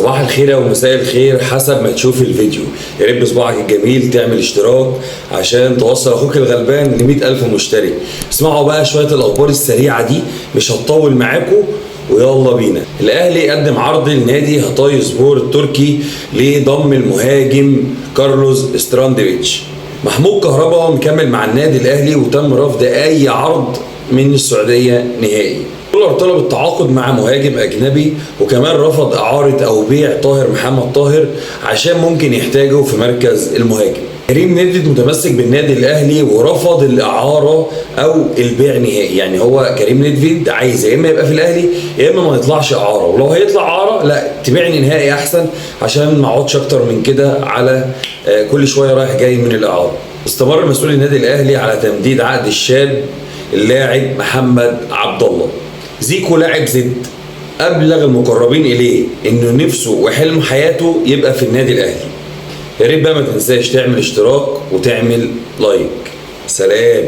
صباح الخير او مساء الخير حسب ما تشوف الفيديو. يا ريت بصباعك الجميل تعمل اشتراك عشان توصل اخوك الغلبان ل 100,000 مشترك. اسمعوا بقى شويه الاخبار السريعه دي، مش هتطول معاكم ويلا بينا. الاهلي قدم عرض لنادي هاتاي سبور التركي لضم المهاجم كارلوس سترانديفيتش. محمود كهربا مكمل مع النادي الاهلي وتم رفض اي عرض من السعوديه نهائي. كولر طلب التعاقد مع مهاجم اجنبي وكمان رفض اعاره او بيع طاهر محمد طاهر عشان ممكن يحتاجه في مركز المهاجم. كريم نيدفيد متمسك بالنادي الاهلي ورفض الاعاره او البيع نهائي، يعني هو كريم نيدفيد عايز يا اما يبقى في الاهلي يا اما ما يطلعش اعاره، ولو هيطلع اعاره لا تبيعني نهائي احسن عشان ما اقعدش اكتر من كده على كل شويه رايح جاي من الاعاره. استمر مسؤول النادي الاهلي على تمديد عقد الشاب اللاعب محمد عبد الله. زيكو لاعب زد ابلغ المقربين اليه انه نفسه وحلم حياته يبقى في النادي الاهلي. يا ريت بقى ما تنساش تعمل اشتراك وتعمل لايك. سلام.